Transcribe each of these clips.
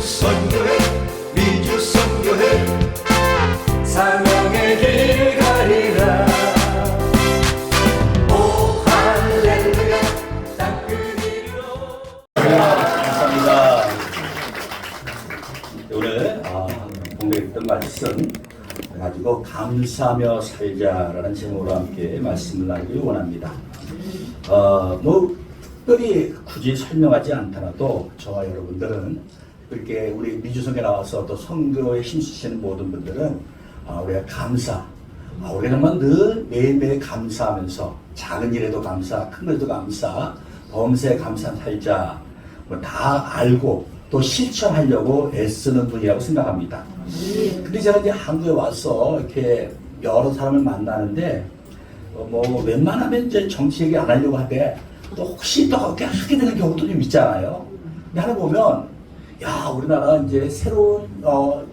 선교회 미주 선교회 사명의 길 가리라. 오 할렐루야 땅끝이로. 감사합니다. 오늘 공부했던 말씀 가지고 감사하며 살자라는 제목으로 함께 말씀을 나누기 원합니다. 뭐 특별히 굳이 설명하지 않더라도 저와 여러분들은 이렇게 우리 미주성에 나와서 또 선교에 힘쓰시는 모든 분들은 우리가 감사, 우리가 늘 매일매일 감사하면서 작은 일에도 감사, 큰 일에도 감사, 범사에 감사 살자 뭐 다 알고 또 실천하려고 애쓰는 분이라고 생각합니다. 근데 제가 이제 한국에 와서 이렇게 여러 사람을 만나는데 뭐 웬만하면 이제 정치 얘기 안 하려고 하되 또 혹시 또 그렇게 하게 되는 경우도 좀 있잖아요. 근데 하나 보면 야 우리나라 이제 새로운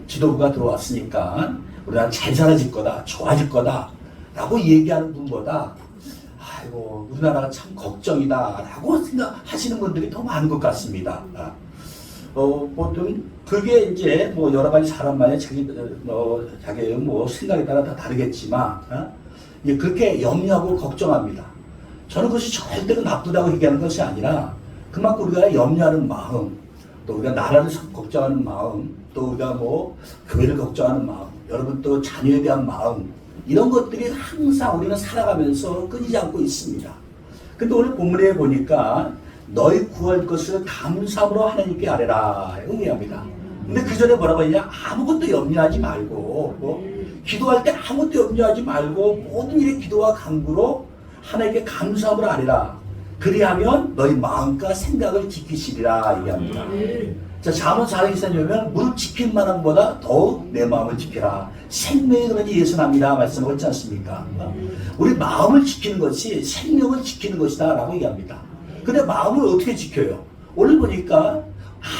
지도부가 들어왔으니까 우리나라 잘 살아질 거다, 좋아질 거다 라고 얘기하는 분보다 아이고 우리나라가 참 걱정이다 라고 생각하시는 분들이 더 많은 것 같습니다. 보통 그게 이제 뭐 여러 가지 사람만의 자기의 뭐 생각에 따라 다 다르겠지만 이제 그렇게 염려하고 걱정합니다. 저는 그것이 절대로 나쁘다고 얘기하는 것이 아니라 그만큼 우리가 염려하는 마음, 또 우리가 나라를 걱정하는 마음, 또 우리가 뭐 교회를 걱정하는 마음, 여러분 또 자녀에 대한 마음, 이런 것들이 항상 우리는 살아가면서 끊이지 않고 있습니다. 근데 오늘 본문에 보니까 너희 구할 것을 감사함으로 하나님께 아뢰라 의미합니다. 근데 그 전에 뭐라고 했냐? 아무것도 염려하지 말고 기도할 때 아무것도 염려하지 말고 모든 일에 기도와 간구로 하나님께 감사함으로 아뢰라. 그리하면 너희 마음과 생각을 지키시리라 얘기합니다. 자, 잠언 4장에 보면 무릇 지킨 만함보다 더욱 내 마음을 지키라. 생명이 그러니 예선합니다 말씀하고 있지 않습니까? 우리 마음을 지키는 것이 생명을 지키는 것이다 라고 얘기합니다. 근데 마음을 어떻게 지켜요? 오늘 보니까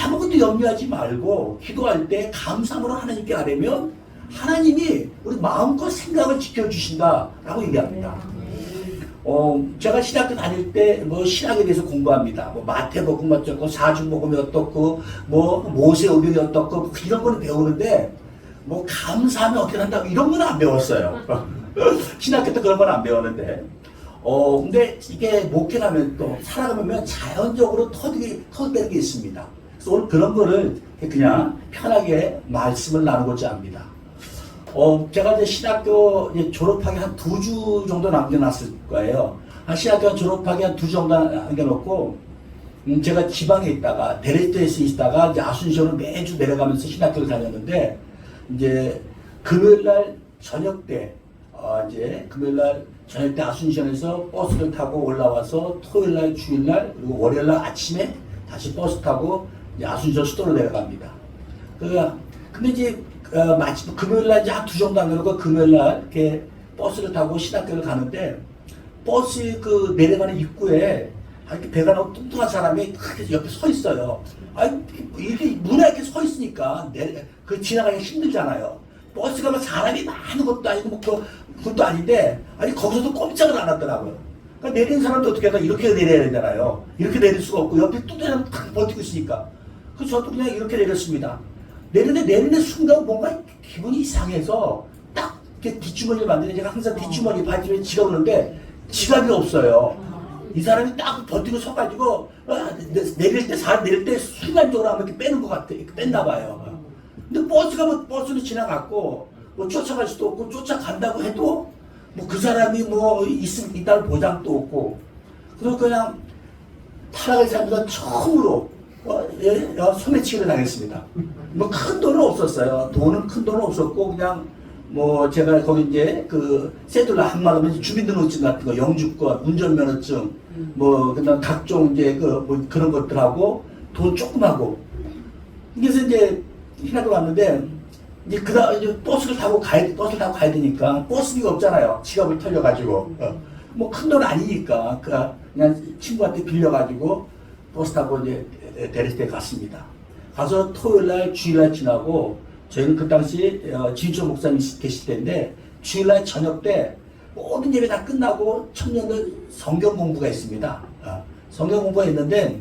아무것도 염려하지 말고 기도할 때 감사함으로 하나님께 아뢰면 하나님이 우리 마음과 생각을 지켜주신다 라고 얘기합니다. 제가 신학교 다닐 때 뭐 신학에 대해서 공부합니다. 뭐 마태복음 어떻고 사주복음이 어떻고 뭐 모세오경이 어떻고 이런 거는 배우는데 뭐 감사하면 어떻게 한다고 이런 건 안 배웠어요. 신학교 때 그런 건 안 배웠는데 근데 이게 목회하면 또 살아가면 자연적으로 터득되는 게 있습니다. 그래서 오늘 그런 거를 그냥 편하게 말씀을 나누고자 합니다. 제가 이제 신학교 졸업하기 한 2주 정도 남겨놨을 거예요. 신학교 졸업하기 한 2주 정도 남겨놓고, 제가 지방에 있다가, 데레스테에서 있다가, 이제 아순시원을 매주 내려가면서 신학교를 다녔는데, 이제 금요일날 저녁 때, 금요일날 저녁 때 아순시원에서 버스를 타고 올라와서 토요일날, 주일날, 그리고 월요일날 아침에 다시 버스 타고 아순시원 수도로 내려갑니다. 근데 이제 마침 금요일날 이제 한 2주 정도 남겨놓고 금요일날 이렇게 버스를 타고 신학교를 가는데 버스 내려가는 입구에 이렇게 배가 너무 뚱뚱한 사람이 옆에 서 있어요. 이렇게 문에 이렇게 서 있으니까 지나가기 힘들잖아요. 버스가 막 사람이 많은 것도 아니고 뭐 그것도 아닌데 거기서도 꼼짝을 안 하더라고요. 그러니까 내리는 사람도 어떻게 할까? 이렇게 내려야 되잖아요. 이렇게 내릴 수가 없고 옆에 뚱뚱한 사람이 버티고 있으니까. 그래서 저도 그냥 이렇게 내렸습니다. 내리는 순간 뭔가 기분이 이상해서 딱 이렇게 뒷주머니를 만드는 제가 항상 뒷주머니 바지에 지갑을 넣는데 지갑이 없어요. 이 사람이 딱 버티고 서가지고 내릴 때 순간적으로 아마 이렇게 빼는 것 같아. 이렇게 뺐나 봐요. 근데 버스가 버스로 지나갔고 뭐 쫓아갈 수도 없고 쫓아간다고 해도 뭐 그 사람이 뭐 있다는 보장도 없고 그래서 그냥 타락을 살면서 처음으로 소매치기를 당했습니다. 뭐 큰 돈은 없었어요. 큰 돈은 없었고 그냥 뭐 제가 거기 이제 세둘라 한마디면 주민등록증 같은 거, 영주권, 운전면허증, 뭐 그다음 각종 이제 뭐 그런 것들하고 돈 조금 하고 그래서 이제 신학교 왔는데 이제 이제 버스를 타고 가야 되니까 버스비가 없잖아요. 지갑을 털려가지고 뭐 큰 돈 아니니까 그냥 친구한테 빌려가지고 버스 타고 이제 데레스테에 갔습니다. 가서 토요일날 주일날 지나고 저희는 그 당시 진초 목사님 계실 때인데 주일날 저녁 때 모든 예배 다 끝나고 청년들 성경 공부가 있습니다. 성경 공부가 있는데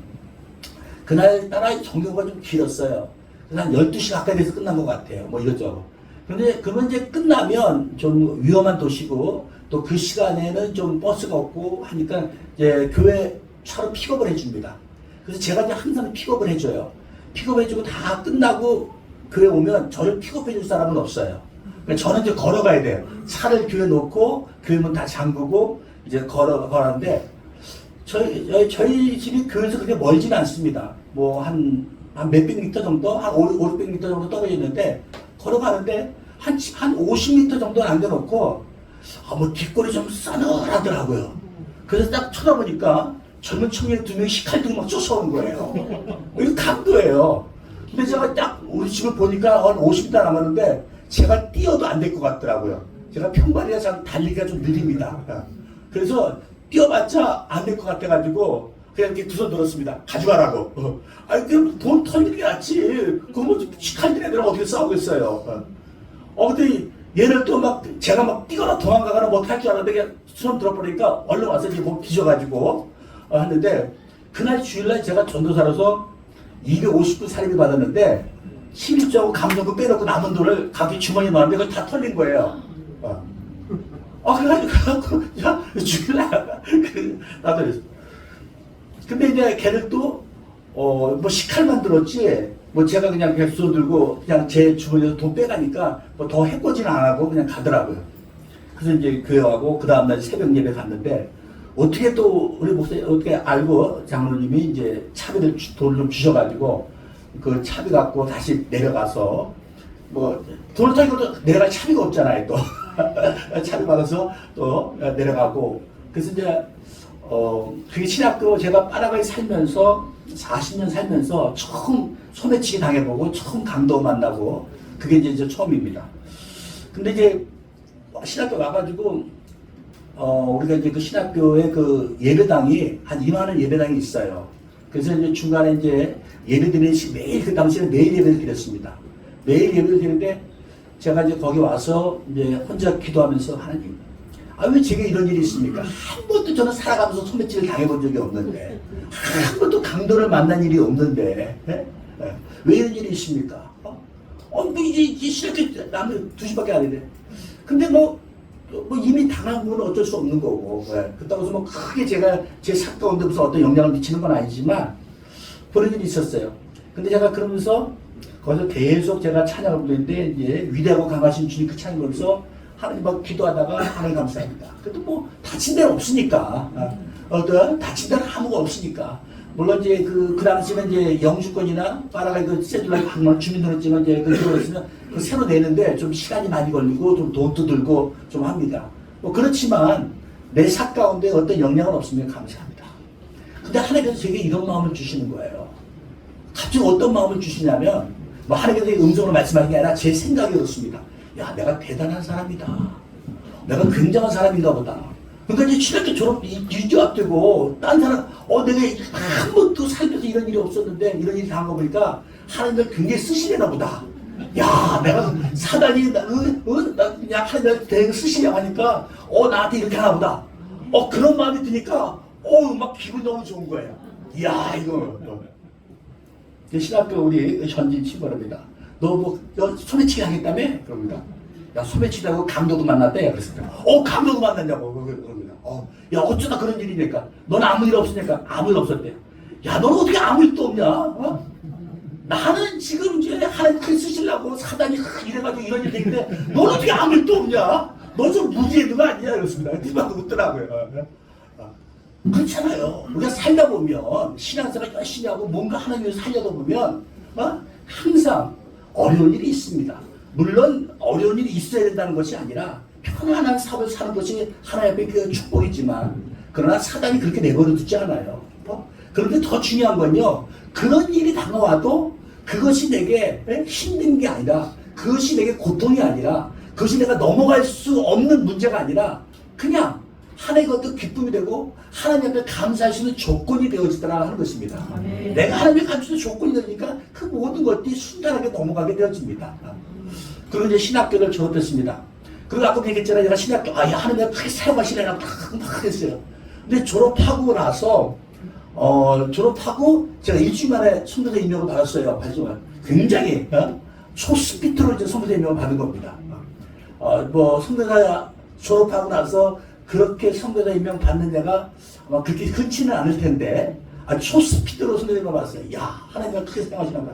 그날따라 성경 공부가 좀 길었어요. 그래서 한 12시 가까이 돼서 끝난 것 같아요. 뭐 이것저것. 근데 그러면 이제 끝나면 좀 위험한 도시고 또 그 시간에는 좀 버스가 없고 하니까 이제 교회 차로 픽업을 해줍니다. 그래서 제가 이제 항상 픽업을 해줘요. 픽업해주고 다 끝나고 교회 오면 저를 픽업해줄 사람은 없어요. 그러니까 저는 이제 걸어가야 돼요. 차를 교회 놓고 교회 문 다 잠그고 이제 걸었는데 저희 집이 교회에서 그렇게 멀지는 않습니다. 뭐 한 몇백 미터 정도, 한 500, 600미터 정도 떨어져 있는데 걸어가는데 한 50미터 정도 남겨놓고 뭐 뒷골이 좀 싸늘하더라고요. 그래서 딱 쳐다보니까 젊은 청년 2명이 시칼들이 막 쫓아오는 거예요. 이거 강도예요. 근데 제가 딱 우리 집을 보니까 한 50m 남았는데 제가 뛰어도 안 될 것 같더라고요. 제가 평발이라 참 달리기가 좀 느립니다. 그래서 뛰어봤자 안 될 것 같아가지고 그냥 이렇게 두 손 들었습니다. 가져가라고. 아니 그럼 돈 털리는 게 낫지. 그거 뭐 시칼들 애들은 어떻게 싸우겠어요. 근데 얘를 또 막 제가 막 뛰거나 도망가거나 뭐 할 줄 알았는데 그냥 손 들어버리니까 얼른 와서 이제 몸 뒤져가지고 하는데 그날 주일날 제가 전도사로서 250분 살인을 받았는데 11조하고 감정금 빼놓고 남은 돈을 각기 주머니에 넣었는데 그걸 다 털린 거예요. 그래가지고 야 주일날 나도 그랬어. 근데 이제 걔를 또 뭐 식칼만 들었지 뭐 제가 그냥 백수 들고 그냥 제 주머니에서 돈 빼가니까 뭐 더 해코지는 안 하고 그냥 가더라고요. 그래서 이제 교회 가고 그 다음날 새벽 예배 갔는데 어떻게 또 우리 목사님 어떻게 알고 장로님이 이제 차비를 돈을 좀 주셔가지고 그 차비 갖고 다시 내려가서 뭐 돈을 타기도 내려갈 차비가 없잖아요 또 차비 받아서 또 내려가고 그래서 이제 그게 신학교 제가 파라과이 살면서 40년 살면서 처음 소매치기 당해보고 처음 강도 만나고 그게 이제 처음입니다. 근데 이제 신학교 와가지고 우리가 이제 그 신학교에 그 예배당이 한 2만원 예배당이 있어요. 그래서 이제 중간에 이제 예배 드리는 매일 그 당시에는 매일 예배를 드렸습니다. 매일 예배를 드리는데 제가 이제 거기 와서 이제 혼자 기도하면서 하나님, 왜 제게 이런 일이 있습니까? 한 번도 저는 살아가면서 소매치기를 당해본 적이 없는데, 한 번도 강도를 만난 일이 없는데, 왜 이런 일이 있습니까? 뭐 이제 시작해 남은 2시밖에 안 되네. 근데 뭐 이미 당한 건 어쩔 수 없는 거고, 그렇다고 해서 뭐 크게 제가 제 사건인데 무슨 어떤 영향을 미치는 건 아니지만 그런 일이 있었어요. 근데 제가 그러면서 거기서 계속 제가 찬양을 부르는데 이제 위대하고 강하신 주님 그 찬양을 부르면서 하나님 막 기도하다가 하나님 감사합니다. 그래도 뭐 다친 데는 없으니까, 다친 데는 아무가 없으니까. 물론 이제 그 당시에는 이제 영주권이나 파라과이 그 세듈라 방문 주민등록증은 이제 그 들어있으면 그 새로 내는데 좀 시간이 많이 걸리고 좀 돈도 들고 좀 합니다. 뭐 그렇지만 내 사 가운데 어떤 영향은 없으면 감사합니다. 근데 하나님께서 제게 이런 마음을 주시는 거예요. 갑자기 어떤 마음을 주시냐면 뭐 하나님께서 음성으로 말씀하는 게 아니라 제 생각이 그렇습니다. 야, 내가 대단한 사람이다. 내가 굉장한 사람인가 보다. 그러니까 이제 신학교 졸업 2주 앞두고 딴 사람 내가 한 번도 살면서 이런 일이 없었는데 이런 일이 당한 거 보니까 하나님을 굉장히 쓰시려나 보다. 야, 내가 사단이 나 그냥 하나님을 되게 쓰시려고 하니까 나한테 이렇게 하나 보다. 그런 마음이 드니까 막 기분 너무 좋은 거예요. 이야, 이거 신학교 우리 현진 친구입니다. 너 뭐 소매치기 하겠다며? 그럽니다. 야, 소매치기하고 강도도 만났대. 그랬습니다. 강도도 만났냐고. 그럽니다. 야, 어쩌다 그런 일이니까. 넌 아무 일 없으니까. 아무 일 없었대. 야, 너는 어떻게 아무 일도 없냐? 나는 지금 이제 하나님 쓰시려고 사단이 이래가지고 이런 일이 되는데 넌 어떻게 아무 일도 없냐? 너 좀 무지해도 아니야? 그랬습니다. 그만 웃더라고요. 그렇잖아요. 우리가 살다 보면 신앙생활 열심히 하고 뭔가 하나님을 살려다 보면 항상 어려운 일이 있습니다. 물론 어려운 일이 있어야 된다는 것이 아니라 편안한 삶을 사는 것이 하나님 앞에 그 축복이지만 그러나 사단이 그렇게 내버려 두지 않아요. 그런데 더 중요한 건요. 그런 일이 다가와도 그것이 내게 힘든 게 아니라 그것이 내게 고통이 아니라 그것이 내가 넘어갈 수 없는 문제가 아니라 그냥 하나님의 것도 기쁨이 되고 하나님 앞에 감사할 수 있는 조건이 되어지더라 하는 것입니다. 내가 하나님의 감사의 조건이 되니까 그 모든 것들이 순탄하게 넘어가게 되어집니다. 그리고 이제 신학교를 졸업했습니다. 그리고 아까 얘기했잖아요. 제가 신학교 하나님의 크게 사용하시려고 막 했어요. 근데 졸업하고 나서 졸업하고 제가 일주일 만에 선교사 임명을 받았어요. 굉장히 초스피트로 이제 선교사 임명을 받은 겁니다. 뭐 선교사 졸업하고 나서 그렇게 선교사 임명 받는 데가 아마 그렇게 흔치는 않을 텐데 초스피드로 선교사 임명 받았어요. 야, 하나님이 크게 생각하시나 봐.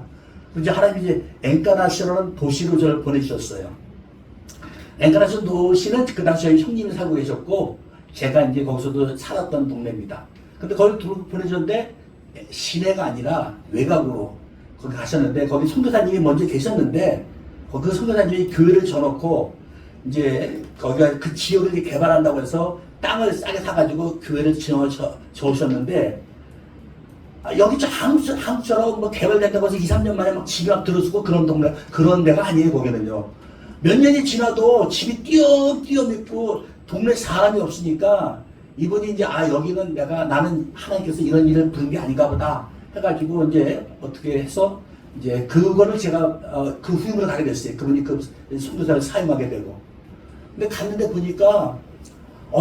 이제 하나님이 이제 엔카나시오라는 도시로 저를 보내주셨어요. 엔카나시오 도시는 그 당시에 형님이 살고 계셨고 제가 이제 거기서도 살았던 동네입니다. 근데 거기 보내줬는데 시내가 아니라 외곽으로 거기 가셨는데 거기 선교사님이 먼저 계셨는데 그 선교사님이 교회를 져놓고 이제 거기가 그 지역을 개발한다고 해서 땅을 싸게 사가지고 교회를 지어오셨는데 여기 저 한국처럼 뭐 개발된다고 해서 2, 3년 만에 막 집이 막 들어서고 그런 동네, 그런 데가 아니에요, 거기는요. 몇 년이 지나도 집이 띄엄띄엄 있고 동네 사람이 없으니까 이분이 이제 여기는 나는 하나님께서 이런 일을 부른 게 아닌가 보다 해가지고 이제 어떻게 해서 이제 그거를 제가 그 후임을 가게 됐어요. 그분이 그 선교사를 사임하게 되고. 근데 갔는데 보니까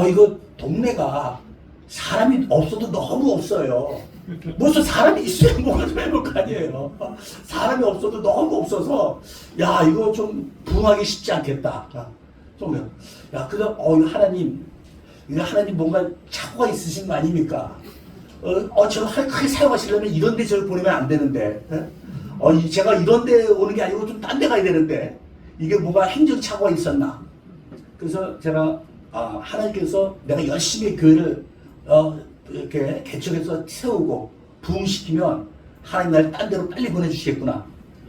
이거 동네가 사람이 없어도 너무 없어요. 무슨 사람이 있어야 뭐가 좀 해볼 거 아니에요. 사람이 없어도 너무 없어서 야 이거 좀 부응하기 쉽지 않겠다. 그래서 하나님 이거 하나님 뭔가 착오가 있으신 거 아닙니까? 저를 크게 사용하시려면 이런 데 저를 보내면 안 되는데 제가 이런 데 오는 게 아니고 좀 딴 데 가야 되는데 이게 뭐가 행정 착오가 있었나? 그래서 제가 하나님께서 내가 열심히 교회를 이렇게 개척해서 세우고 부흥시키면 하나님 날 딴 데로 빨리 보내주시겠구나.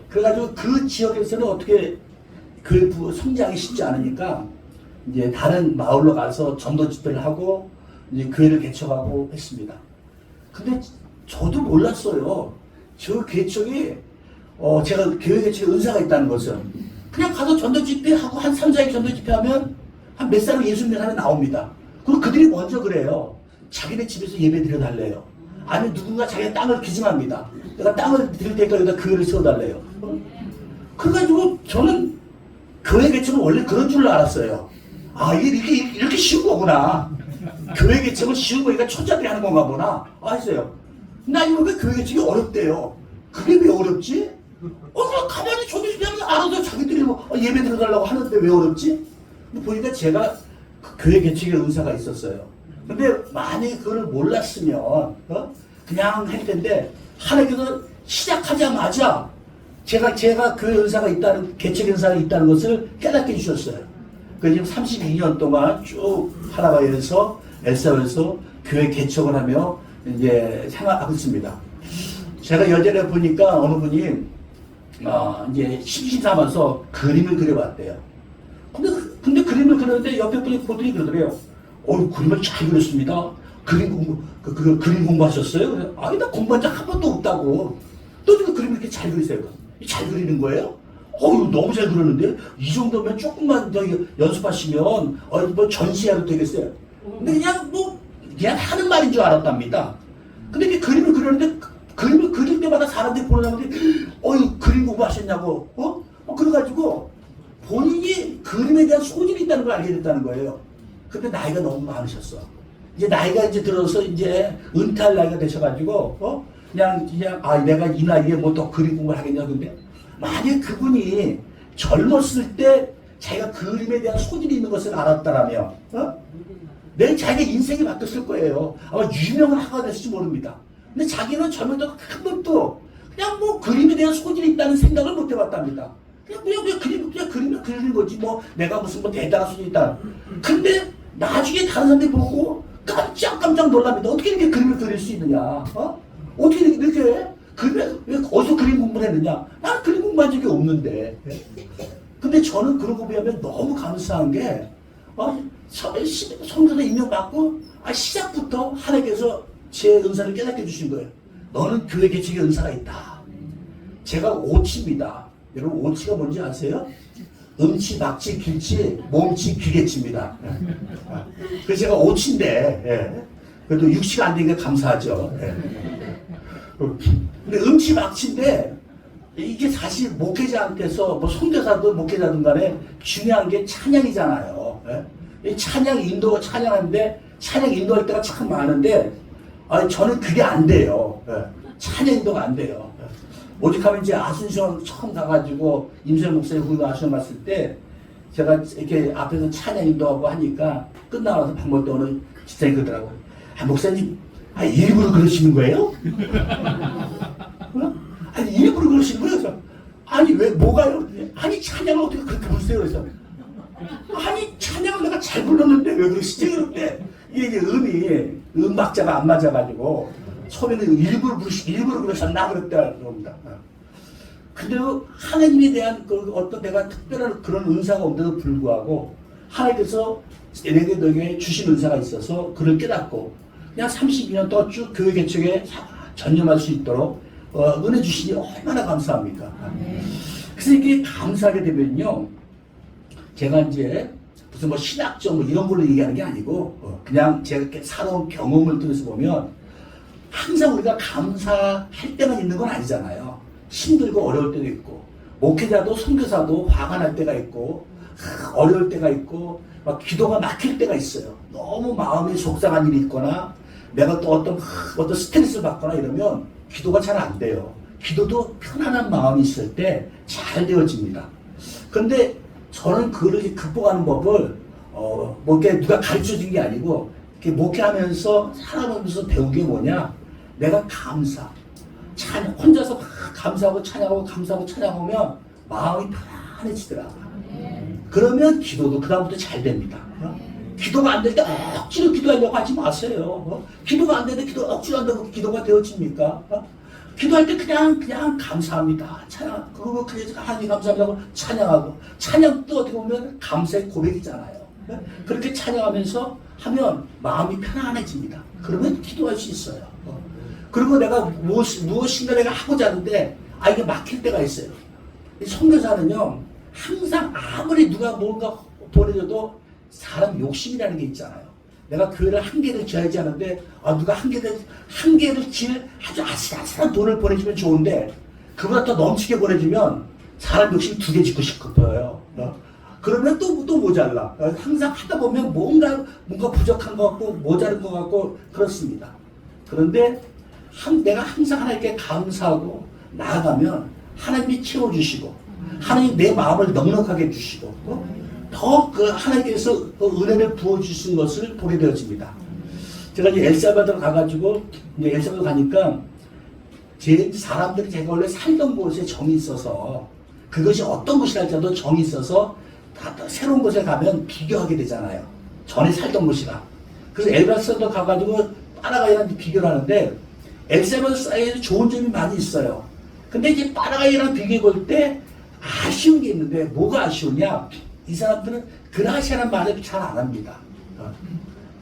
그래가지고 그 지역에서는 어떻게 교회 성장이 쉽지 않으니까 이제 다른 마을로 가서 전도 집회를 하고 이제 교회를 개척하고 했습니다. 근데 저도 몰랐어요. 저 개척이 제가 교회 개척에 은사가 있다는 것을. 그냥 가서 전도 집회하고 한 3, 4일 전도 집회하면 한 몇 사람 예수 믿는 사람이 나옵니다. 그리고 그들이 먼저 그래요. 자기네 집에서 예배 드려달래요. 아니면 누군가 자기의 땅을 기증합니다. 내가 땅을 드릴 테니까 여기다 교회를 세워달래요. 그래가지고 저는 교회 개척은 원래 그런 줄로 알았어요. 이게 이렇게 쉬운 거구나. 교회 개척은 쉬운 거니까 천자들이 하는 건가 보나. 했어요. 나 이거 왜 교회 개척이 어렵대요. 그게 왜 어렵지? 그냥 가만히 저도 그냥 알아서 자기들이 예배 드려달라고 하는데 왜 어렵지? 보니까 제가 그 교회 개척의 은사가 있었어요. 근데 만약에 그걸 몰랐으면 그냥 할 텐데 하나님께서 시작하자마자 제가 그 은사가 있다는 개척 은사가 있다는 것을 깨닫게 해주셨어요. 그래서 지금 32년 동안 쭉 파라과이에서 엘사에서 교회 개척을 하며 이제 생활하고 있습니다. 제가 예전에 보니까 어느 분이 이제 심심삼아서 그림을 그려봤대요. 근데 그림을 그렸는데 옆에 분이 보더니 그러더래요. 그림을 잘 그렸습니다. 그림 공부하셨어요? 그래서, 나 공부한 적 한 번도 없다고. 또 지금 그림을 이렇게 잘 그리세요. 잘 그리는 거예요? 너무 잘 그리는데? 이 정도면 조금만 더 연습하시면, 뭐 전시해도 되겠어요. 근데 그냥 하는 말인 줄 알았답니다. 근데 이렇게 그림을 그렸는데, 그림을 그릴 때마다 사람들이 보는 사람들이, 그림 공부하셨냐고, 그래가지고, 본인이 그림에 대한 소질이 있다는 걸 알게 됐다는 거예요. 근데 나이가 너무 많으셨어. 이제 나이가 들어서 이제 은퇴할 나이가 되셔가지고, 그냥 내가 이 나이에 뭐 더 그림 공부를 하겠냐. 근데 만약 그분이 젊었을 때 자기가 그림에 대한 소질이 있는 것을 알았다라면, 내 자기의 인생이 바뀌었을 거예요. 아마 유명한 화가가 됐을지 모릅니다. 근데 자기는 젊을 때 한 번도 그냥 뭐 그림에 대한 소질이 있다는 생각을 못 해봤답니다. 그냥 그림을 그리는 거지. 내가 무슨 대단한 소질이 있다. 근데 나중에 다른 사람들이 보고 깜짝 놀랍니다. 어떻게 이렇게 그림을 그릴 수 있느냐? 어떻게 이렇게 왜 어디서 그림 공부를 했느냐? 난 그림 공부한 적이 없는데. 근데 저는 그런 거 보면 너무 감사한 게 성도사 임명받고 시작부터 하나님께서 제 은사를 깨닫게 해주신 거예요. 너는 교회 개척의 은사가 있다. 제가 오치입니다. 여러분 오치가 뭔지 아세요? 음치, 박치, 길치, 몸치, 귀개치입니다. 그래서 제가 오치인데 그래도 육치가 안 되니까 감사하죠. 근데 음치, 박치인데 이게 사실 목회자한테서 선교사든 목회자든 간에 중요한 게 찬양이잖아요. 이 찬양 인도가 찬양하는데 찬양 인도할 때가 참 많은데 저는 그게 안 돼요. 찬양 인도가 안 돼요. 오직하면 이제 아순시원 처음 가가지고 임수영 목사님 후가 아순시원 갔을 때 제가 이렇게 앞에서 찬양도 하고 하니까 끝나고 밥 먹을 때 어느 집사님이 그러더라고요. 아, 목사님, 아, 일부러 그러시는 거예요? 어? 아니, 일부러 그러시는 거예요? 그래서, 아니, 왜, 뭐가요? 아니, 찬양을 어떻게 그렇게 부르세요? 그래서, 아니, 찬양을 내가 잘 불렀는데 왜 그러시지? 그런데 이게 음박자가 안 맞아가지고 처음에는 일부러 그러셨나? 그랬다고. 근데 하나님에 대한 그 어떤 내가 특별한 그런 은사가 없는데도 불구하고 하나님께서 너에게 주신 은사가 있어서 그를 깨닫고 그냥 32년 동안 쭉 교회 개척에 전념할 수 있도록 은혜 주시니 얼마나 감사합니까? 그래서 이게 감사하게 되면요, 제가 이제 무슨 뭐 신학적 뭐 이런 걸로 얘기하는 게 아니고 그냥 제가 이렇게 살아온 경험을 통해서 보면 항상 우리가 감사할 때만 있는 건 아니잖아요. 힘들고 어려울 때도 있고, 목회자도 선교사도 화가 날 때가 있고, 어려울 때가 있고, 막 기도가 막힐 때가 있어요. 너무 마음이 속상한 일이 있거나, 내가 또 어떤 스트레스를 받거나 이러면 기도가 잘 안 돼요. 기도도 편안한 마음이 있을 때 잘 되어집니다. 그런데 저는 그를 극복하는 법을, 뭐, 이렇게 누가 가르쳐 준 게 아니고, 이렇게 목회하면서 살아가면서 배운 게 뭐냐? 내가 감사. 혼자서 막 감사하고 찬양하면 마음이 편안해지더라. 그러면 기도도 그다음부터 잘 됩니다. 기도가 안 될 때 억지로 기도하려고 하지 마세요. 기도가 안 되는데 억지로 한다고 기도가 되어집니까? 기도할 때 그냥 감사합니다. 찬양, 그거 그래서 하나님 감사합니다고 찬양하고, 찬양도 어떻게 보면 감사의 고백이잖아요. 그렇게 찬양하면서 하면 마음이 편안해집니다. 그러면 기도할 수 있어요. 그리고 내가 무엇인가 내가 하고자 하는데, 이게 막힐 때가 있어요. 선교사는요, 항상 아무리 누가 뭔가 보내줘도 사람 욕심이라는 게 있잖아요. 내가 교회를 한 개를 지어야지 하는데, 누가 한 개를 지을 아주 아슬아슬한 돈을 보내주면 좋은데, 그보다 더 넘치게 보내주면 사람 욕심 2개 짓고 싶어요. 그러면 또 모자라. 항상 하다 보면 뭔가 부족한 것 같고, 모자른 것 같고, 그렇습니다. 그런데 내가 항상 하나님께 감사하고 나아가면 하나님이 채워주시고, 하나님 내 마음을 넉넉하게 해주시고, 더 그 하나님께서 은혜를 부어주신 것을 보게 되어집니다. 제가 이제 엘살바도르 가가지고, 이제 엘살바도르 가니까, 사람들이 제가 원래 살던 곳에 정이 있어서, 그것이 어떤 곳이랄지라도 정이 있어서, 다 새로운 곳에 가면 비교하게 되잖아요. 전에 살던 곳이랑. 그래서 엘살바도르 가가지고 파라과이랑 비교를 하는데, 엘살바도르 사이에도 좋은 점이 많이 있어요. 근데 이제 파라과이랑 비교해 볼 때 아쉬운 게 있는데, 뭐가 아쉬우냐? 이 사람들은 그라시아라는 말을 잘 안 합니다.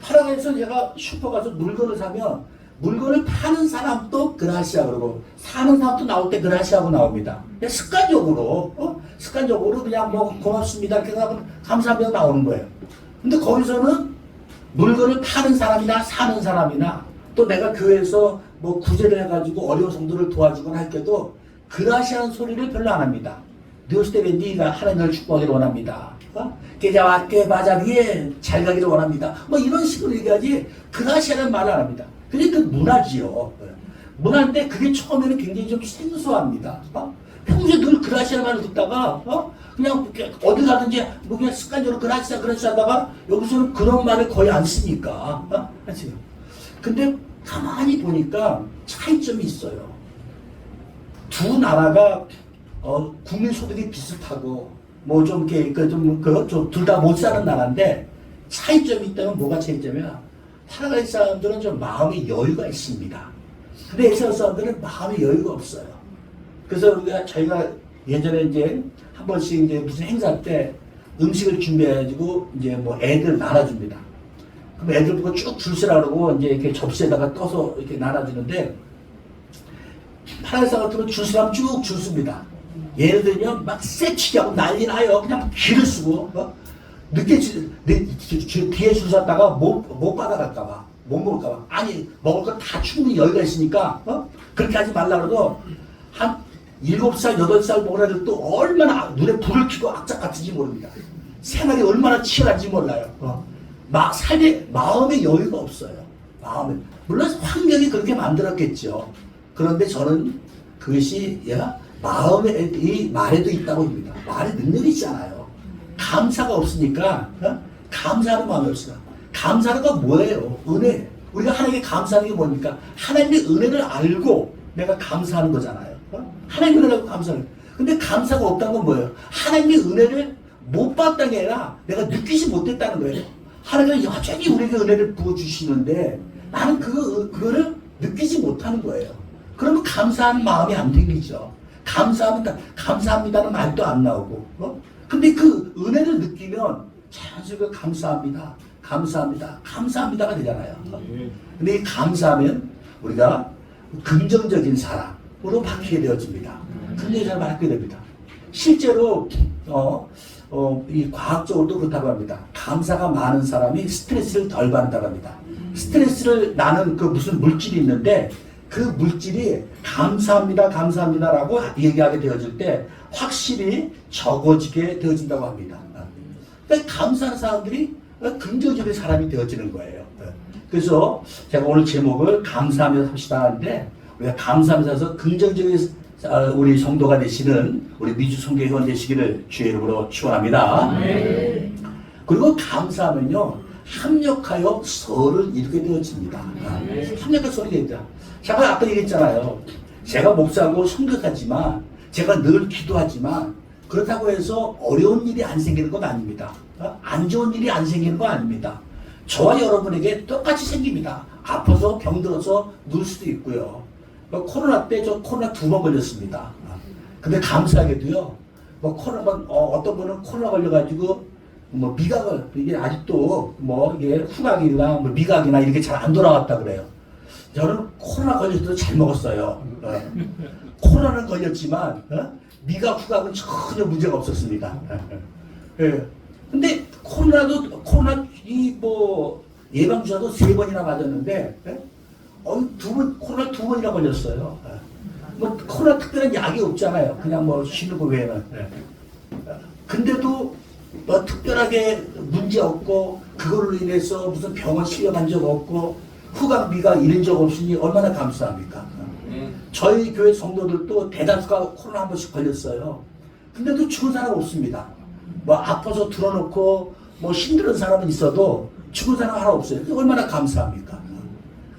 파라과이에서 제가 슈퍼 가서 물건을 사면 물건을 파는 사람도 그라시아 그러고 사는 사람도 나올 때 그라시아고 나옵니다. 습관적으로 그냥 뭐 고맙습니다 이렇게 하면 감사합니다 나오는 거예요. 근데 거기서는 물건을 파는 사람이나 사는 사람이나 또 내가 교회에서 뭐 구제를 해가지고 어려운 성도를 도와주거나 할 때도 그라시아는 소리를 별로 안 합니다. Dios te bendiga, 하나님을 축복하기를 원합니다. 계좌와 꾀바자기에 잘 가기를 원합니다. 뭐 이런 식으로 얘기하지 그라시아라는 말을 안 합니다. 그게 그 문화지요. 문화인데 그게 처음에는 굉장히 좀 생소합니다. 평소에 늘 그라시아 말을 듣다가 그냥 어디 가든지 뭐 그냥 습관적으로 그라시아 하다가 여기서는 그런 말을 거의 안 쓰니까. 근데 가만히 보니까 차이점이 있어요. 두 나라가 국민 소득이 비슷하고 뭐 좀 이렇게 둘 다 못 사는 나라인데 차이점이 있다면 뭐가 차이점이야? 파라과이 사람들은 좀 마음의 여유가 있습니다. 근데 엘살바도르 사람들은 마음의 여유가 없어요. 그래서 저희가 예전에 이제 한 번씩 이제 무슨 행사 때 음식을 준비해가지고 이제 뭐 애들 나눠줍니다. 그럼 애들 보고 쭉 줄 서라 그러고 이제 이렇게 접시에다가 떠서 이렇게 나눠주는데 파라과이 사람 같으면 줄 서라면 쭉 줄 씁니다. 예를 들면 막 쎄치게 하고 난리 나요. 그냥 기를 쓰고 늦게 뒤에 줄 섰다가 못 받아갈까봐 못 먹을까봐 아니 먹을 거 다 충분히 여유가 있으니까 그렇게 하지 말라 그래도 한 7살 8살 먹은 애들도 얼마나 눈에 불을 켜고 악착 같은지 모릅니다. 생활이 얼마나 치열한지 몰라요. 삶에 마음의 여유가 없어요. 물론 환경이 그렇게 만들었겠죠. 그런데 저는 그것이 마음에 이 말에도 있다고 합니다. 말에 능력이 있잖아요. 감사가 없으니까 감사하는 마음이 없어요. 감사하는 건 뭐예요? 은혜. 우리가 하나님께 감사하는 게 뭡니까? 하나님의 은혜를 알고 내가 감사하는 거잖아요. 하나님의 은혜를 알고 감사하는 거예요. 근데 감사가 없다는 건 뭐예요? 하나님의 은혜를 못 받다는 게 아니라 내가 느끼지 못했다는 거예요. 하나님은 여전히 우리에게 은혜를 부어주시는데 나는 그거를 느끼지 못하는 거예요. 그러면 감사하는 마음이 안 생기죠. 감사합니다는 말도 안 나오고. 근데 그 은혜를 느끼면 자연스럽게 감사합니다가 되잖아요. 근데 이 감사하면 우리가 긍정적인 사람으로 바뀌게 되어집니다. 긍정적인 사람을 바뀌게 됩니다. 실제로 이 과학적으로도 그렇다고 합니다. 감사가 많은 사람이 스트레스를 덜 받는다고 합니다. 스트레스를 나는 그 무슨 물질이 있는데 그 물질이 감사합니다라고 얘기하게 되어질 때 확실히 적어지게 되어진다고 합니다. 그러니까 감사하는 사람들이 긍정적인 사람이 되어지는 거예요. 그래서 제가 오늘 제목을 감사하면서 합시다 하는데 우리가 감사하면서 긍정적인 우리 성도가 되시는 우리 미주 선교회원 되시기를 주의 이름으로 축원합니다. 그리고 감사하면요 합력하여 서를 이루게 되어집니다. 합력하여 서를 이루게 됩니다. 제가 아까 얘기했잖아요. 제가 목사고 선교사지만 제가 늘 기도하지만 그렇다고 해서 어려운 일이 안 생기는 건 아닙니다. 안 좋은 일이 안 생기는 건 아닙니다. 저와 여러분에게 똑같이 생깁니다. 아파서 병들어서 누울 수도 있고요. 코로나 때 저 코로나 2번 걸렸습니다. 근데 감사하게도요. 어떤 분은 코로나 걸려가지고 미각을 이게 아직도 이게 후각이나 미각이나 이렇게 잘 안 돌아왔다 그래요. 저는 코로나 걸렸을 때도 잘 먹었어요. 코로나는 걸렸지만 미각 후각은 전혀 문제가 없었습니다. 예. 근데 코로나 예방주사도 3번이나 맞았는데 코로나 2번이나 걸렸어요. 코로나 특별한 약이 없잖아요. 그냥 쉬는 거 외에는. 근데도 특별하게 문제 없고 그걸로 인해서 무슨 병원 실려간 적 없고 후각 미각 이런 적 없으니 얼마나 감사합니까? 저희 교회 성도들도 대다수가 코로나 한 번씩 걸렸어요. 근데도 죽은 사람 없습니다. 아파서 들어놓고 힘든 사람은 있어도 죽은 사람 하나 없어요. 얼마나 감사합니까?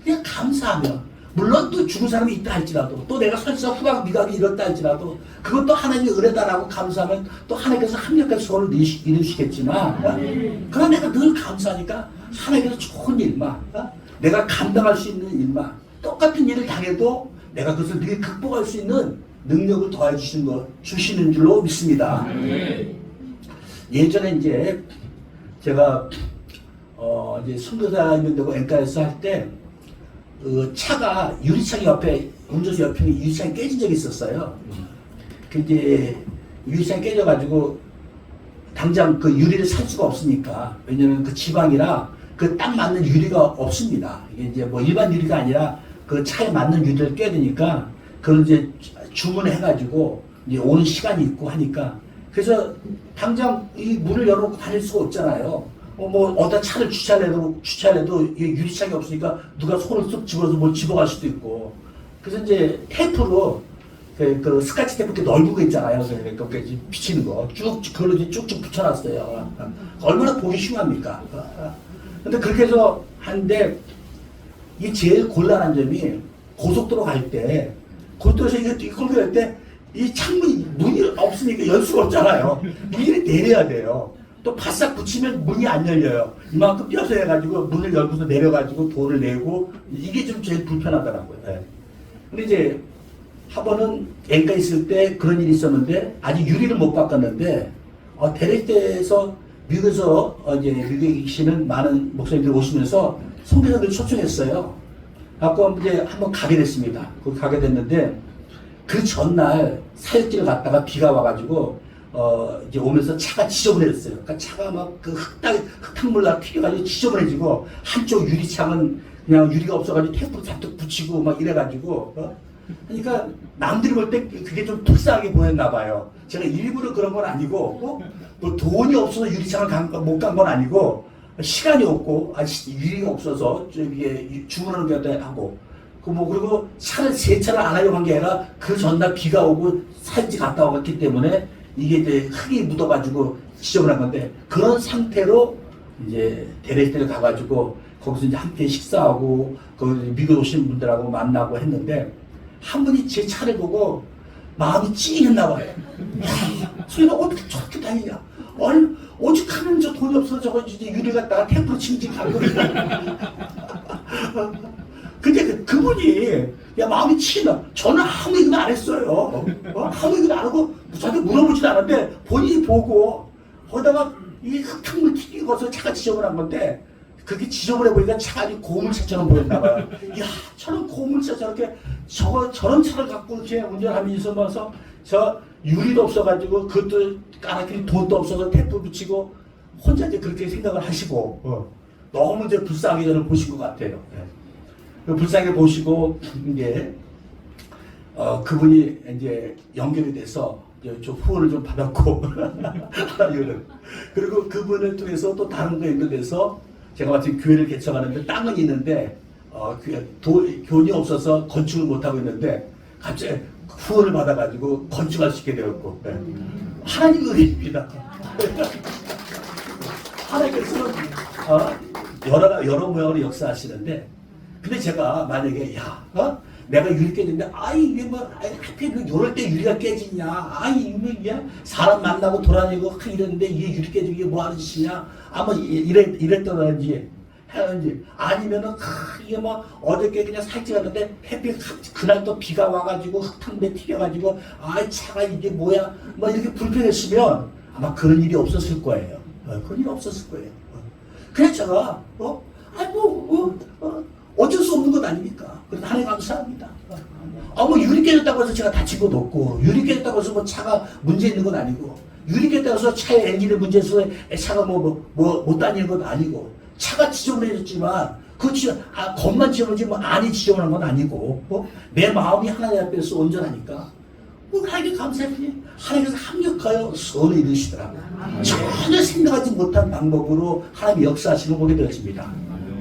그냥 감사하면 물론 또 죽은 사람이 있다 할지라도 또 내가 설사 후각 미각이 이렇다 할지라도 그것도 하나님의 은혜다라고 감사하면 또 하나님께서 합력해서 서로를 이루시겠지만 그러나 내가 늘 감사하니까 하나님께서 좋은 일만 내가 감당할 수 있는 일만 똑같은 일을 당해도 내가 그것을 늘 극복할 수 있는 능력을 더해 주시는 줄로 믿습니다. 예전에 이제 제가 이제 선교사님 되고 엔카에서 할 때 차가 유리창 옆에 운전수 옆에 유리창이 깨진 적이 있었어요. 그 이제 유리창이 깨져가지고 당장 그 유리를 살 수가 없으니까 왜냐면 그 지방이라 그 딱 맞는 유리가 없습니다. 이게 이제 일반 유리가 아니라 그 차에 맞는 유리를 껴야 되니까 그걸 이제 주문해가지고 이제 오는 시간이 있고 하니까 그래서 당장 이 문을 열어놓고 다닐 수가 없잖아요. 어디다 차를 주차해도 유리창이 없으니까 누가 손을 쑥 집어서 집어갈 수도 있고. 그래서 이제 테이프로 그 스카치 테이프 이렇게 넓은 거 있잖아요. 그렇게 비치는 거 그걸로 이제 쭉쭉 붙여놨어요. 얼마나 보기 흉합니까? 근데 그렇게 해서 하는데 이게 제일 곤란한 점이 고속도로 갈 때 고속도로에서 이걸 갈 때 이 문이 없으니까 열 수가 없잖아요. 문을 내려야 돼요. 또 바싹 붙이면 문이 안 열려요. 이만큼 띄어서 해가지고 문을 열고서 내려가지고 돈을 내고 이게 좀 제일 불편하더라고요. 근데 이제 한 번은 엔카 있을 때 그런 일이 있었는데 아직 유리를 못 바꿨는데 대리대에서 미국에서 이제 미국에 계시는 많은 목사님들이 오시면서 선교사들 초청했어요. 갖고 이제 한번 가게 됐습니다. 거기 가게 됐는데 그 전날 사역지를 갔다가 비가 와가지고 이제 오면서 차가 지저분해졌어요. 그러니까 차가 막 그 흙탕물 나 튀겨가지고 지저분해지고 한쪽 유리창은 그냥 유리가 없어가지고 테이프로 잔뜩 붙이고 막 이래가지고 그러니까 남들이 볼 때 그게 좀 특사하게 보였나 봐요. 제가 일부러 그런 건 아니고 돈이 없어서 유리창을 못 간 건 아니고 시간이 없고 유리가 없어서 저기 주문하는 게 하고 그리고 차를 세차를 안 하려고 한 게 아니라 그 전날 비가 오고 살지 갔다 왔기 때문에 이게 이제 흙이 묻어가지고 지저분한 건데, 그런 상태로 이제 대레스테를 가가지고 거기서 이제 함께 식사하고 거기 미국 오신 분들하고 만나고 했는데, 한 분이 제 차를 보고 마음이 찡했나 봐요. 야, 소희가 어떻게 저렇게 다니냐? 아니, 오죽하면 저 돈이 없어서 저거 이제 유리 갖다가 테이프로 칭칭하고. 근데 그분이 야 마음이 치나. 저는 아무 얘기도 안 했어요. 아무 얘기도 안 하고 저한테 물어보지도 않았는데 본인이 보고 거기다가 이 흙탕물 튀기고서 차가 지저분한 건데, 그렇게 지저분해 보니까 차가 아주 고물차처럼 보였나 봐요. 야, 저런 고물차 저렇게 저런 차를 갖고 이렇게 운전하면서 와서 저 유리도 없어가지고 그것도 까맣게 돈도 없어서 테이프 붙이고 혼자 이제 그렇게 생각을 하시고 너무 이제 불쌍하게 저를 보신 것 같아요. 불쌍하게 보시고 이제 그분이 이제 연결이 돼서 좀 후원을 좀 받았고 그리고 그분을 통해서 또 다른 거 연결돼서 제가 마침 교회를 개척하는데 땅은 있는데 돈이 없어서 건축을 못하고 있는데 갑자기 후원을 받아가지고 건축할 수 있게 되었고, 하나님 은혜입니다. 하나님께서는 여러 모양으로 역사하시는데, 근데 제가 만약에 내가 유리 깨지는데 이게 뭐 하필 요럴 때 유리가 깨지냐, 이게 사람 만나고 돌아다니고 이랬는데 이게 유리 깨지고 이게 뭐 하는 짓이냐, 아마 이랬더라든지 하는지, 아니면은 이게 뭐 어저께 그냥 살찌 갔는데 햇빛 그날 또 비가 와가지고 흙탕배 튀겨가지고 차가 이게 뭐야 뭐 이렇게 불편했으면 아마 그런 일이 없었을 거예요. 그런 일이 없었을 거예요. 그래서 제가 어쩔 수 없는 것 아닙니까? 그래서 하나님 감사합니다. 뭐 유리 깨졌다고 해서 제가 다친 것도 없고, 유리 깨졌다고 해서 뭐 차가 문제 있는 건 아니고, 유리 깨졌다고 해서 차에 엔진에 문제 있어서 차가 못 다니는 건 아니고, 차가 지저분해졌지만 겉만 지저분하지 뭐 안이 지저분한 건 아니고, 내 마음이 하나님 앞에서 온전하니까 하나님께 감사했더니 하나님께서 합력하여 선을 이루시더라고요. 전혀 생각하지 못한 방법으로 하나님이 역사하시는 걸 보게 되었습니다.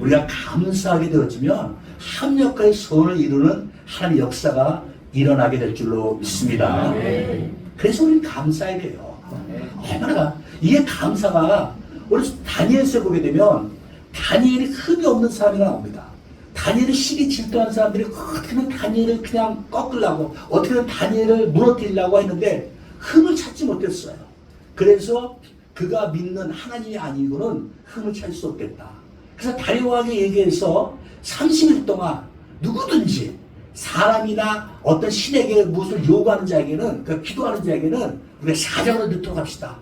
우리가 감사하게 되어지면 합력하여 선을 이루는 하나님의 역사가 일어나게 될 줄로 믿습니다. 그래서 우리는 감사해야 돼요. 얼마나 이게 감사가, 우리 다니엘서에 보게 되면 다니엘이 흠이 없는 사람이 나옵니다. 다니엘을 시기 질투하는 사람들이 어떻게든 다니엘을 그냥 꺾으려고, 어떻게든 다니엘을 무너뜨리려고 했는데 흠을 찾지 못했어요. 그래서 그가 믿는 하나님이 아니고는 흠을 찾을 수 없겠다. 그래서 다리오 왕에 얘기해서 30일 동안 누구든지 사람이나 어떤 신에게 무엇을 요구하는 자에게는, 기도하는 자에게는 우리가 사정을 넣도록 합시다.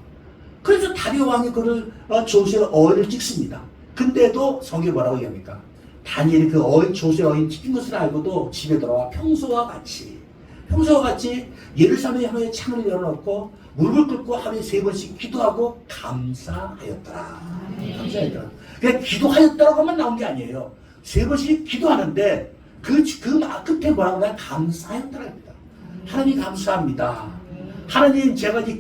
그래서 다리오 왕이 그를 조수의 어인을 찍습니다. 근데도 성경이 뭐라고 얘기합니까? 다니엘이 그 조수의 어인 찍힌 것을 알고도 집에 돌아와 평소와 같이 예루살렘의 하나님의 창을 열어놓고 무릎을 꿇고 하루에 3번씩 기도하고 감사하였더라. 감사하였더라. 그냥 기도하였더라고 하면 나온 게 아니에요. 3번씩 기도하는데 그 끝에 뭐라고 하냐? 감사하였더랍니다. 하나님 감사합니다. 하나님, 제가 이제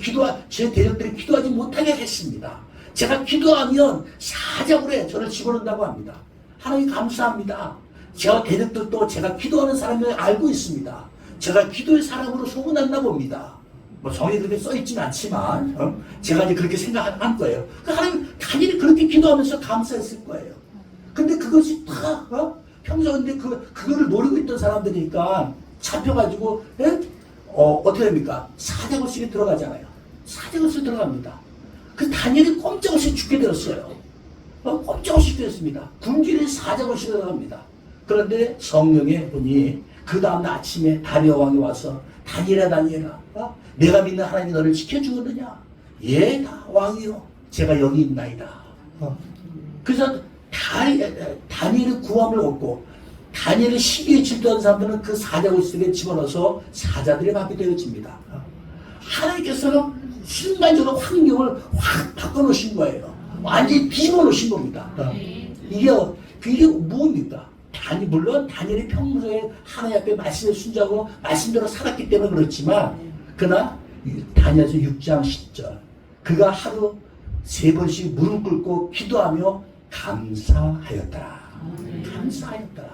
제 대적들이 기도하지 못하게 했습니다. 제가 기도하면 사자굴에 저를 집어넣는다고 합니다. 하나님 감사합니다. 제가 대적들도 제가 기도하는 사람을 알고 있습니다. 제가 기도의 사람으로 소문났나 봅니다. 뭐 정이 그렇게 써있지는 않지만 제가 이제 그렇게 생각한 거예요. 하나님 당연히 그렇게 기도하면서 감사했을 거예요. 근데 그것이 다 평소 근데 그거를 노리고 있던 사람들이니까 잡혀가지고 어떻게 됩니까? 사자굴식에 들어가잖아요. 사자굴식에 들어갑니다. 그 다니엘이 꼼짝없이 죽게 되었어요. 꼼짝없이 죽게 되었습니다. 굶주린 사자굴식에 들어갑니다. 그런데 성령에 보니 그 다음날 아침에 다리오 왕이 와서 다니엘아 내가 믿는 하나님이 너를 지켜주거느냐? 예, 왕이요. 제가 여기 있나이다. 그래서 다니엘의 구함을 얻고, 다니엘의 시기에 질투하는 사람들은 그 사자굴식에 집어넣어서 사자들의 밥이 되어집니다. 하나님께서는 순간적으로 환경을 확 바꿔놓으신 거예요. 완전히 뒤집어 놓으신 겁니다. 이게 뭡니까? 물론 다니엘이 평소에 하나님 앞에 말씀에 순종하고 말씀대로 살았기 때문에 그렇지만, 그러나 다니엘서 6장 10절 그가 하루 3번씩 무릎 꿇고 기도하며 감사하였더라. 감사하였더라.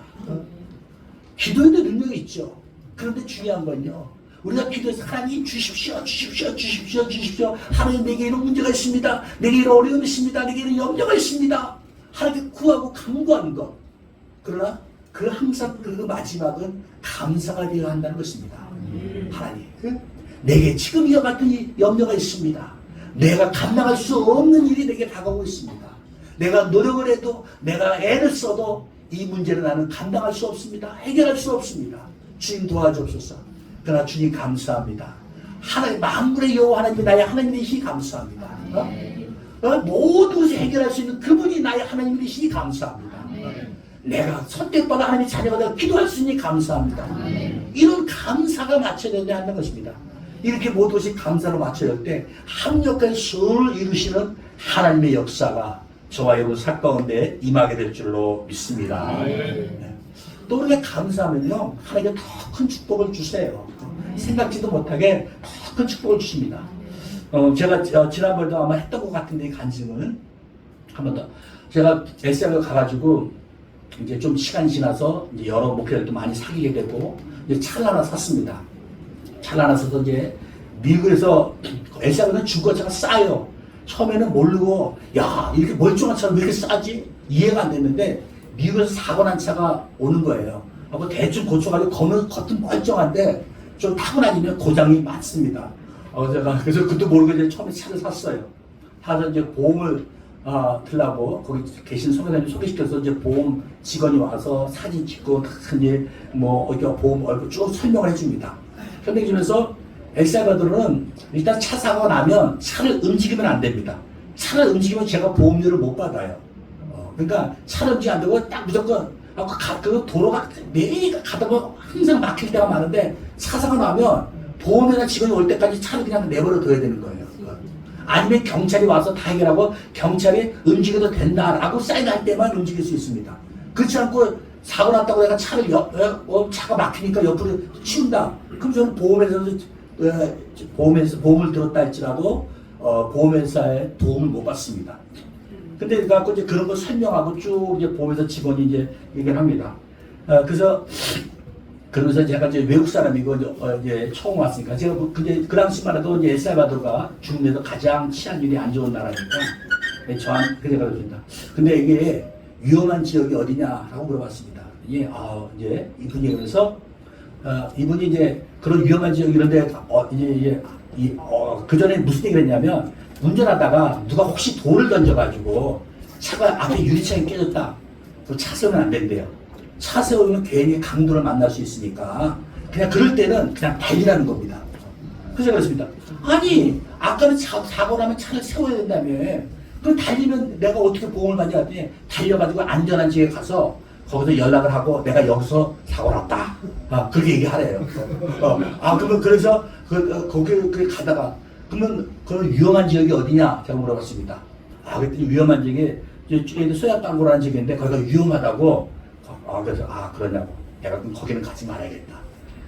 기도에도 능력이 있죠. 그런데 중요한 건요. 우리가 기도해서 하나님 주십시오, 주십시오, 주십시오, 주십시오. 하나님 내게 이런 문제가 있습니다. 내게 이런 어려움이 있습니다. 내게 이런 염려가 있습니다. 하나님께 구하고 간구하는 것. 그러나 그 항상 그 마지막은 감사가 되어야 한다는 것입니다. 하나님, 내게 지금 이와 같은 이 염려가 있습니다. 내가 감당할 수 없는 일이 내게 다가오고 있습니다. 내가 노력을 해도 내가 애를 써도 이 문제를 나는 감당할 수 없습니다. 해결할 수 없습니다. 주님 도와주옵소서. 그러나 주님 감사합니다. 하나님 만물의 여호와 하나님이 나의 하나님이시니 감사합니다. 모든 것을 해결할 수 있는 그분이 나의 하나님이시니 감사합니다. 내가 선택받아 하나님의 자녀가 되어 기도할 수 있니 감사합니다. 이런 감사가 맞춰져야 하는 것입니다. 이렇게 모든 것이 감사로 맞춰질 때 합력한 선을 이루시는 하나님의 역사가 저와 여러분 살 가운데 임하게 될 줄로 믿습니다. 또 우리가 감사하면요 하나님께 더 큰 축복을 주세요. 생각지도 못하게 더 큰 축복을 주십니다. 제가 지난번에도 아마 했던 것 같은데 이 간증은 한 번 더 제가 SR을 가가지고 이제 좀 시간이 지나서 이제 여러 목회들도 많이 사귀게 되고 이제 차를 하나 샀습니다. 차를 하나 사서 이제 미국에서 SR은 중고차가 싸요. 처음에는 모르고 야 이렇게 멀쩡한 차가 왜 이렇게 싸지? 이해가 안 됐는데 미국에서 사고 난 차가 오는 거예요. 하고 대충 고쳐가지고 겉은 멀쩡한데 좀 타고 다니면 고장이 많습니다. 제가 그래서 그것도 모르고 이제 처음에 차를 샀어요. 사서 이제 보험을 들라고 거기 계신 소개사님 소개시켜서 이제 보험 직원이 와서 사진 찍고 이제 뭐 보험 얼굴 쭉 설명을 해줍니다. 설명해 주면서 엘살바도르는 일단 차 사고가 나면 차를 움직이면 안 됩니다. 차를 움직이면 제가 보험료를 못 받아요. 그러니까 차를 움직이면 안 되고 딱 무조건 그 도로가 매일 가다 보면 항상 막힐 때가 많은데 차 사고 나면 보험회사 직원이 올 때까지 차를 그냥 내버려 둬야 되는 거예요. 아니면 경찰이 와서 다 해결하고 경찰이 움직여도 된다라고 사인할 때만 움직일 수 있습니다. 그렇지 않고 사고 났다고 내가 차를 차가 막히니까 옆으로 치운다. 그럼 저는 보험을 들었다 할지라도 보험회사의 도움을 못 받습니다. 근데 그래갖고 이제 그런 걸 설명하고 쭉 이제 보험회사 직원이 이제 얘기를 합니다. 그러면서 제가 이제 외국 사람이고 이제 처음 왔으니까 제가 근데 그 당시만 해도 이제 엘살바도르가 중미에서 가장 치안율이 안 좋은 나라니까 저한 그 생각을 듭니다. 근데 이게 위험한 지역이 어디냐라고 물어봤습니다. 이제 이분이 그래서 이분이 이제 그런 위험한 지역 이런데 그 전에 무슨 얘기를 했냐면 운전하다가 누가 혹시 돌을 던져가지고 차가 앞에 유리창이 깨졌다. 차 세우면 안 된대요. 차 세우면 괜히 강도를 만날 수 있으니까 그냥 그럴 때는 그냥 달리라는 겁니다. 그래서 그렇습니다. 아니 아까는 사고 나면 차를 세워야 된다며. 그럼 달리면 내가 어떻게 보험을 받냐 했더니 달려가지고 안전한 지역에 가서 거기서 연락을 하고 내가 여기서 사고 났다. 그렇게 얘기하래요. 그러면 그래서 거기 가다가 그러면 그런 위험한 지역이 어디냐 제가 물어봤습니다. 그랬더니 위험한 지역이 소야빵고라는 지역인데 거기가 위험하다고. 그래서 그러냐고. 내가 그럼 거기는 가지 말아야겠다.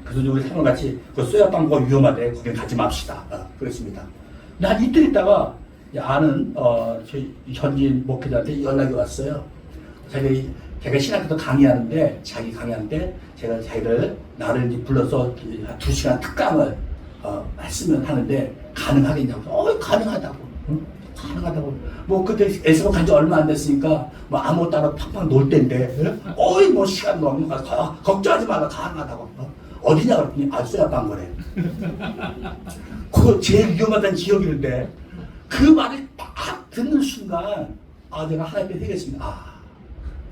그래서 우리 사람 같이 그 소야빵고가 위험하대. 거기는 가지 맙시다. 그랬습니다. 근데 한 이틀 있다가 아는 저희 현지인 목회자한테 연락이 왔어요. 제가 신학교도 강의하는데 자기 강의하는데 제가 나를 이제 불러서 2시간 특강을 했으면 하는데 가능하겠냐고. 가능하다고. 응? 가능하다고. 뭐 그때 에스버 간지 얼마 안 됐으니까 뭐 아무것도 안 하고 팡팡 놀 때인데 뭐 시간 너무 걱정하지 말라. 가능하다고. 어디냐 그랬더니 소야빵거래. 그거 제일 위험하다는 지역인데 그 말을 딱 듣는 순간 내가 하나님께 되겠습니다.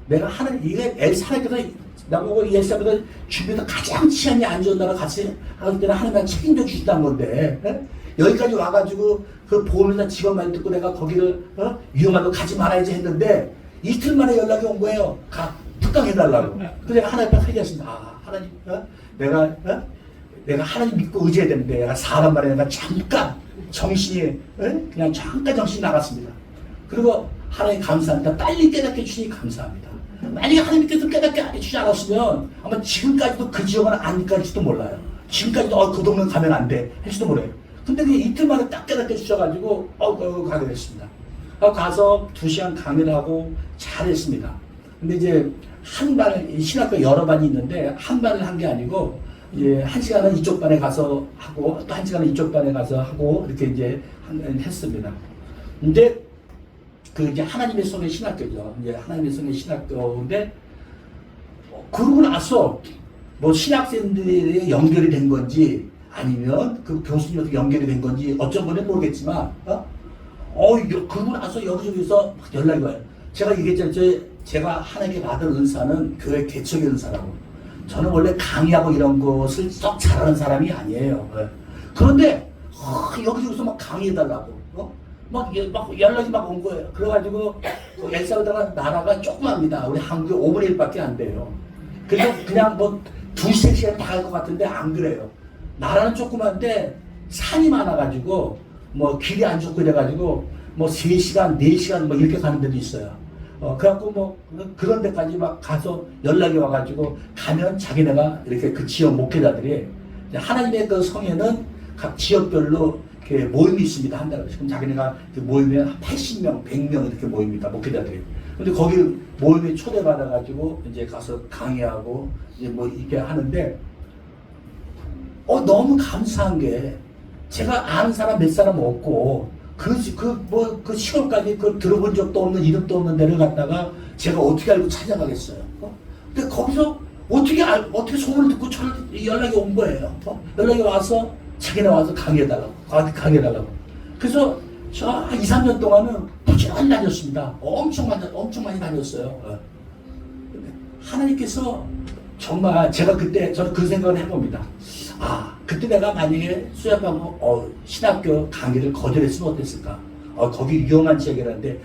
내가 이게 하나님께서 나보고 이 엘사보다 주변에서 가장 치안이 안 좋은 나라 같이 할 때는 하나님이 책임져 주시다는 건데 여기까지 와가지고 그 보험회사 직원만 듣고 내가 거기를 위험하고 가지 말아야지 했는데 이틀 만에 연락이 온 거예요. 특강해달라고. 그래서 내가 하나님 앞에 회개했습니다. 하나님, 내가 하나님 믿고 의지해야 되는데 내가 사람 말에 내가 잠깐 정신이 그냥 잠깐 정신이 나갔습니다. 그리고 하나님 감사합니다. 빨리 깨닫게 해주시니 감사합니다. 만약에 하나님께서 깨닫게 해주지 않았으면 아마 지금까지도 그 지역은 안 갈지도 몰라요. 지금까지도 그 동네는 가면 안 돼 할지도 몰라요. 근데 그게 이틀 만에 딱 깨닫게 해주셔가지고 가게 됐습니다. 가서 2시간 강의를 하고 잘했습니다. 근데 이제 한 반, 신학교 여러 반이 있는데 한 반을 한 게 아니고 이제 한 시간은 이쪽 반에 가서 하고 또 한 시간은 이쪽 반에 가서 하고 이렇게 이제 했습니다. 근데 그 이제 하나님의 손의 신학교죠. 이제 하나님의 손의 신학교인데 그러고 나서 뭐 신학생들이 연결이 된 건지 아니면 그 교수님한테 연결이 된 건지 어쩐 건지 모르겠지만 그러고 나서 여기저기서 막 연락이 와요. 제가 얘기했잖아요. 제가 하나님께 받은 은사는 교회 개척의 은사라고. 저는 원래 강의하고 이런 것을 썩 잘하는 사람이 아니에요. 그런데 여기저기서 막 강의해달라고 막 연락이 막 온 거예요. 그래가지고 엘살바도르가 나라가 조그맣니다. 우리 한국에 5분의 1밖에 안 돼요. 그래서 그냥 뭐 2-3시간 다 갈 것 같은데 안 그래요. 나라는 조그만데 산이 많아가지고 뭐 길이 안 좋고 이래가지고 뭐 3시간, 4시간 뭐 이렇게 가는 데도 있어요. 그래갖고 뭐 그런 데까지 막 가서 연락이 와가지고 가면 자기네가 이렇게 그 지역 목회자들이 하나님의 그 성에는 각 지역별로 이렇게 모임이 있습니다. 한 달에. 그럼 자기네가 그 모임에 80명, 100명 이렇게 모입니다. 목회자들이. 근데 거기 모임에 초대받아가지고 이제 가서 강의하고 이제 뭐 이렇게 하는데 너무 감사한 게 제가 아는 사람 몇 사람 없고 그 시골까지 들어본 적도 없는 이름도 없는 데를 갔다가 제가 어떻게 알고 찾아가겠어요. 근데 거기서 어떻게 소문을 듣고 저를 연락이 온 거예요. 연락이 와서 자기네 와서 강의해달라고. 그래서 저 한 2-3년 동안은 부지런히 다녔습니다. 엄청 많이 다녔어요. 하나님께서 정말 제가 그때 저는 그 생각을 해봅니다. 그때 내가 만약에 수협하고 신학교 강의를 거절했으면 어땠을까? 거기 위험한 지역이라는데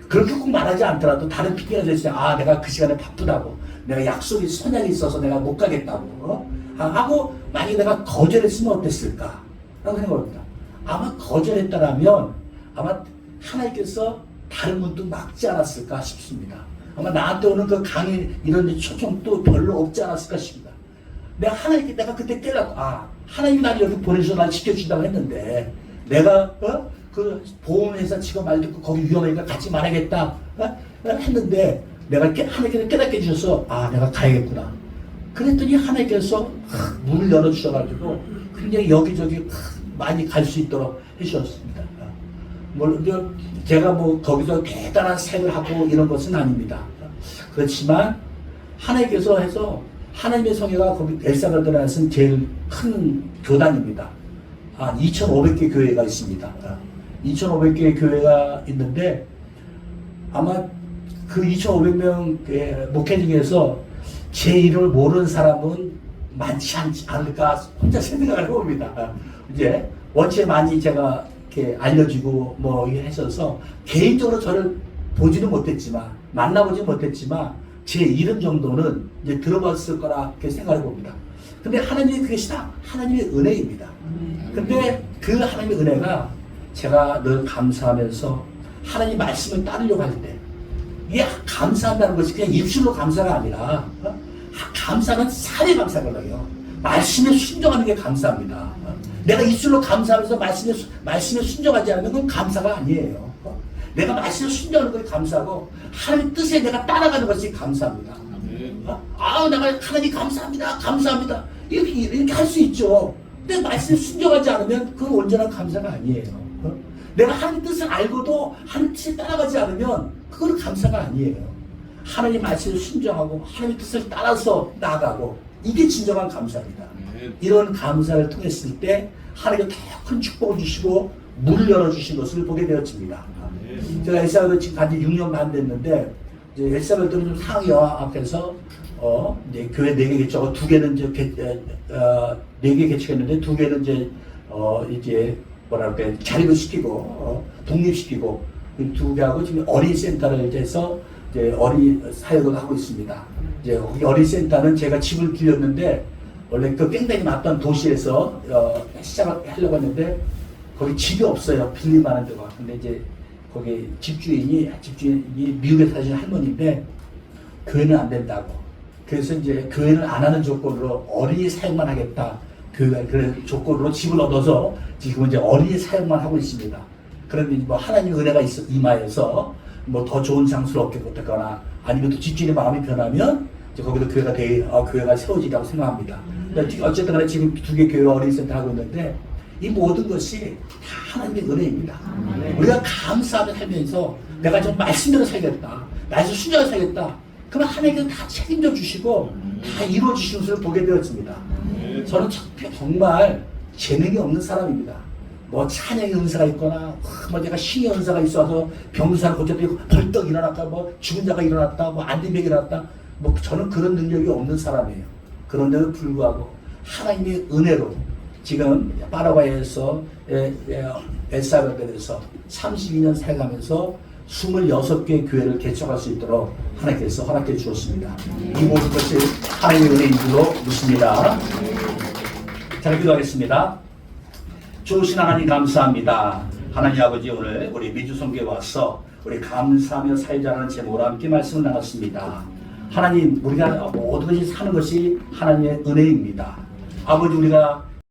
그렇게 꼭 말하지 않더라도 다른 핑계가 될 수 있어요. 내가 그 시간에 바쁘다고, 내가 약속이 선약이 있어서 내가 못 가겠다고 하고 만약에 내가 거절했으면 어땠을까? 라고 생각합니다. 아마 거절했다라면 아마 하나님께서 다른 분도 막지 않았을까 싶습니다. 아마 나한테 오는 그 강의 이런 초청도 별로 없지 않았을까 싶습니다. 내가 그때 깨닫고 하나님이 나를 여기 보내셔서 날 지켜주신다고 했는데 내가 그 보험회사 직원 말 듣고 거기 위험하니까 같이 말하겠다 했는데 내가 하나님께서 깨닫게 해주셔서 내가 가야겠구나. 그랬더니 하나님께서 문을 열어주셔가지고 굉장히 여기저기 많이 갈 수 있도록 해주셨습니다. 물론 제가 뭐 거기서 대단한 색을 하고 이런 것은 아닙니다. 그렇지만 하나님께서 해서 하나님의 성회가 거기 엘살바도르에서는 제일 큰 교단입니다. 2,500개 교회가 있습니다. 2,500개의 교회가 있는데 아마 그 2,500명 목회 중에서 제 이름을 모르는 사람은 많지 않을까 혼자 생각을 해봅니다. 이제 원체 많이 제가 이렇게 알려지고 뭐 하셔서 개인적으로 저를 보지는 못했지만 만나보지 못했지만 제 이름 정도는 이제 들어봤을 거라 이렇게 생각해 봅니다. 근데 하나님의 그것이 다 하나님의 은혜입니다. 근데 그 하나님의 은혜가 제가 늘 감사하면서 하나님 말씀을 따르려고 할 때 이게 감사한다는 것이 그냥 입술로 감사가 아니라 감사는 삶의 감사거든요. 말씀에 순종하는 게 감사합니다. 내가 입술로 감사하면서 말씀에 순종하지 않으면 그건 감사가 아니에요. 내가 말씀에 순종하는 것이 감사하고 하나님 뜻에 내가 따라가는 것이 감사합니다. 내가 하나님 감사합니다. 이렇게 할 수 있죠. 근데 말씀에 순종하지 않으면 그건 온전한 감사가 아니에요. 내가 하나님 뜻을 알고도 하나님 뜻에 따라가지 않으면 그건 감사가 아니에요. 하나님 말씀에 순종하고 하나님 뜻을 따라서 나아가고 이게 진정한 감사입니다. 이런 감사를 통했을 때 하나님께 더 큰 축복을 주시고 문을 열어주신 것을 보게 되었습니다. 제가 엘살바도르 지금 간지 6년 반 됐는데 이제 엘살바도르 좀 상위 앞에서 이제 교회 4개 개척하고 2개는 이제 4개 개척했는데 2개는 이제 뭐랄까 자립을 시키고 독립시키고 2개하고 지금 어린 센터를 이제 해서 이제 어린 사역을 하고 있습니다. 이제 어린 센터는 제가 집을 빌렸는데 원래 그 뺑뺑이 났던 도시에서 시작을 하려고 했는데 거기 집이 없어요. 빌릴 만한 데가. 근데 이제 거기 집주인이 미국에 사시는 할머니인데 교회는 안 된다고. 그래서 이제 교회를 안 하는 조건으로 어린이 사역만 하겠다. 교회가 그런 조건으로 집을 얻어서 지금 이제 어린이 사역만 하고 있습니다. 그런데 뭐 하나님의 은혜가 임하여서 뭐 더 좋은 장소를 얻게 되거나 아니면 또 집주인의 마음이 변하면 이제 거기도 교회가 세워지라고 생각합니다. 어쨌든 간에 지금 2개 교회가 어린이센터 하고 있는데 이 모든 것이 다 하나님의 은혜입니다. 우리가 감사하며 살면서 내가 좀 말씀대로 살겠다. 말씀 순종하게 살겠다. 그러면 하나님께서 다 책임져 주시고 다 이루어 주시는 것을 보게 되었습니다. 저는 정말 재능이 없는 사람입니다. 뭐 찬양의 은사가 있거나 뭐 내가 신의 은사가 있어서 병사를 고쳤더니 벌떡 일어났다, 뭐 죽은 자가 일어났다, 뭐 안 된 병이 일어났다, 뭐 저는 그런 능력이 없는 사람이에요. 그런데도 불구하고 하나님의 은혜로 지금 파라과이에서 엘살바도르에서 32년 살아가면서 26개의 교회를 개척할 수 있도록 하나님께서 허락해 주었습니다. 이 모든 것이 하나님의 은혜인 줄로 믿습니다. 자, 기도하겠습니다. 좋으신 하나님 감사합니다. 하나님 아버지, 오늘 우리 미주성교에 와서 우리 감사하며 살자라는 제목으로 함께 말씀을 나눴습니다. 하나님, 우리가 모든 것이 사는 것이 하나님의 은혜입니다. 아버지, 우리가